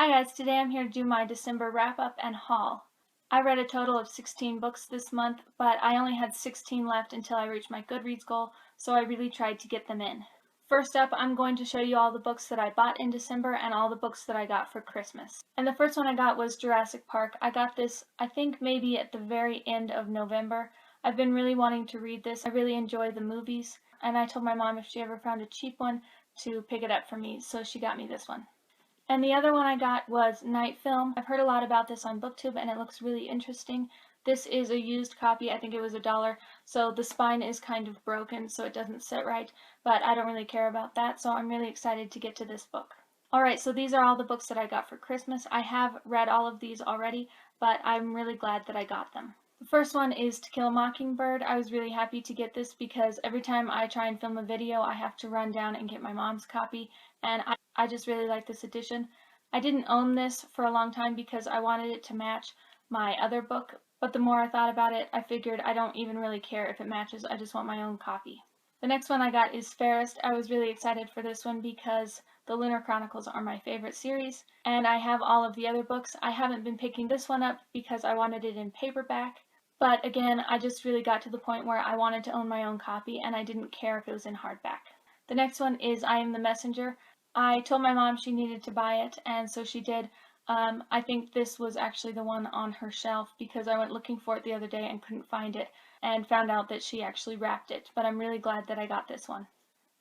Hi guys, today I'm here to do my December wrap-up and haul. I read a total of 16 books this month, but I only had 16 left until I reached my Goodreads goal, so I really tried to get them in. First up, I'm going to show you all the books that I bought in December and all the books that I got for Christmas. And the first one I got was Jurassic Park. I got this, I think maybe at the very end of November. I've been really wanting to read this. I really enjoy the movies, and I told my mom if she ever found a cheap one to pick it up for me, so she got me this one. And the other one I got was Night Film. I've heard a lot about this on BookTube and it looks really interesting. This is a used copy. I think it was $1, so the spine is kind of broken, so it doesn't sit right, but I don't really care about that, so I'm really excited to get to this book. Alright, so these are all the books that I got for Christmas. I have read all of these already, but I'm really glad that I got them. The first one is To Kill a Mockingbird. I was really happy to get this because every time I try and film a video, I have to run down and get my mom's copy, and I just really like this edition. I didn't own this for a long time because I wanted it to match my other book, but the more I thought about it, I figured I don't even really care if it matches, I just want my own copy. The next one I got is Fairest. I was really excited for this one because the Lunar Chronicles are my favorite series, and I have all of the other books. I haven't been picking this one up because I wanted it in paperback, but again, I just really got to the point where I wanted to own my own copy and I didn't care if it was in hardback. The next one is I Am the Messenger. I told my mom she needed to buy it, and so she did. I think this was actually the one on her shelf because I went looking for it the other day and couldn't find it and found out that she actually wrapped it, but I'm really glad that I got this one.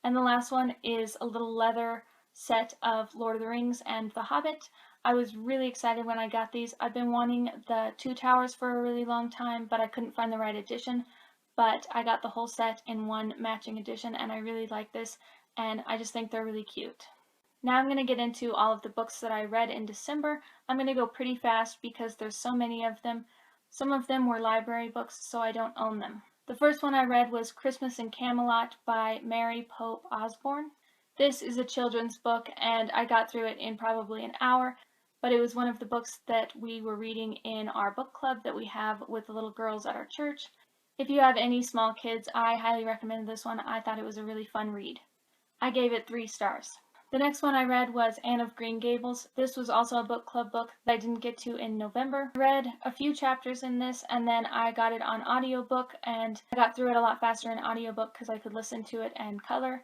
And the last one is a little leather set of Lord of the Rings and The Hobbit. I was really excited when I got these. I've been wanting the Two Towers for a really long time, but I couldn't find the right edition. But I got the whole set in one matching edition, and I really like this, and I just think they're really cute. Now I'm going to get into all of the books that I read in December. I'm going to go pretty fast because there's so many of them. Some of them were library books, so I don't own them. The first one I read was Christmas in Camelot by Mary Pope Osborne. This is a children's book, and I got through it in probably an hour, but it was one of the books that we were reading in our book club that we have with the little girls at our church. If you have any small kids, I highly recommend this one. I thought it was a really fun read. I gave it 3 stars. The next one I read was Anne of Green Gables. This was also a book club book that I didn't get to in November. I read a few chapters in this and then I got it on audiobook, and I got through it a lot faster in audiobook because I could listen to it and color.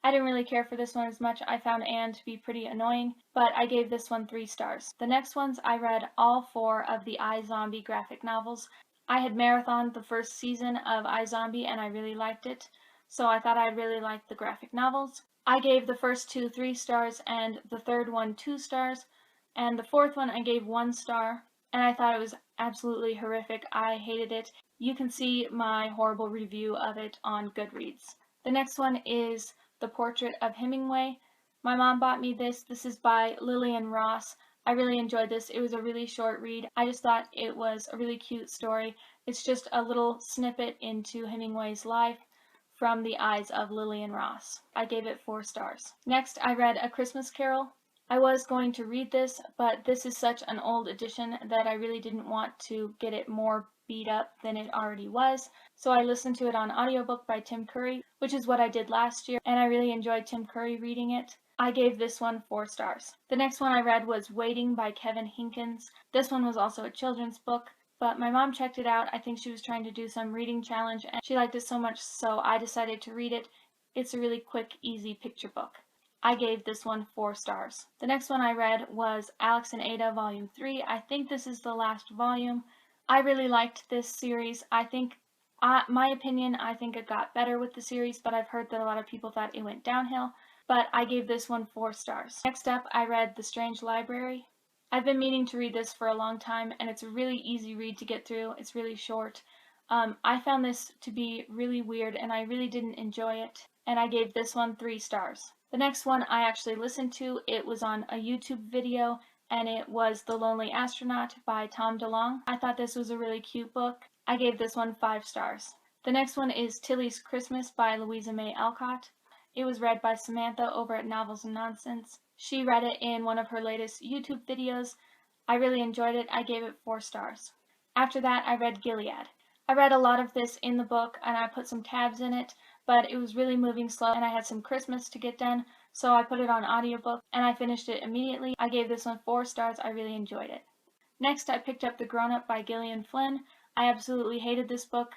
I didn't really care for this one as much. I found Anne to be pretty annoying, but I gave this one 3 stars. The next ones I read all 4 of the IZombie graphic novels. I had marathoned the first season of IZombie and I really liked it, so I thought I'd really like the graphic novels. I gave the first 2 3 stars and the third one 2 stars, and the fourth one I gave 1 star, and I thought it was absolutely horrific. I hated it. You can see my horrible review of it on Goodreads. The next one is The Portrait of Hemingway. My mom bought me this. This is by Lillian Ross. I really enjoyed this. It was a really short read. I just thought it was a really cute story. It's just a little snippet into Hemingway's life from the eyes of Lillian Ross. I gave it 4 stars. Next, I read A Christmas Carol. I was going to read this, but this is such an old edition that I really didn't want to get it more beat up than it already was, so I listened to it on audiobook by Tim Curry, which is what I did last year, and I really enjoyed Tim Curry reading it. I gave this one 4 stars. The next one I read was Waiting by Kevin Henkes. This one was also a children's book, but my mom checked it out. I think she was trying to do some reading challenge and she liked it so much, so I decided to read it. It's a really quick, easy picture book. I gave this one 4 stars. The next one I read was Alex and Ada Volume 3. I think this is the last volume. I really liked this series. I think, my opinion, I think it got better with the series, but I've heard that a lot of people thought it went downhill, but I gave this one 4 stars. Next up, I read The Strange Library. I've been meaning to read this for a long time, and it's a really easy read to get through. It's really short. I found this to be really weird, and I really didn't enjoy it, and I gave this one 3 stars. The next one I actually listened to. It was on a YouTube video, and it was The Lonely Astronaut by Tom DeLonge. I thought this was a really cute book. I gave this one 5 stars. The next one is Tilly's Christmas by Louisa May Alcott. It was read by Samantha over at Novels and Nonsense. She read it in one of her latest YouTube videos. I really enjoyed it. I gave it 4 stars. After that, I read Gilead. I read a lot of this in the book and I put some tabs in it, but it was really moving slow and I had some Christmas to get done, so I put it on audiobook and I finished it immediately. I gave this one 4 stars. I really enjoyed it. Next, I picked up The Grownup by Gillian Flynn. I absolutely hated this book.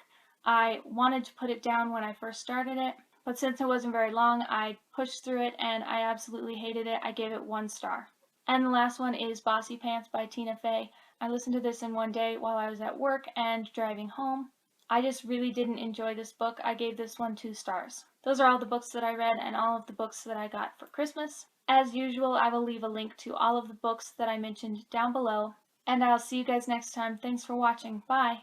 I wanted to put it down when I first started it, but since it wasn't very long, I pushed through it and I absolutely hated it. I gave it 1 star. And the last one is Bossy Pants by Tina Fey. I listened to this in one day while I was at work and driving home. I just really didn't enjoy this book. I gave this one 2 stars. Those are all the books that I read and all of the books that I got for Christmas. As usual, I will leave a link to all of the books that I mentioned down below. And I'll see you guys next time. Thanks for watching. Bye!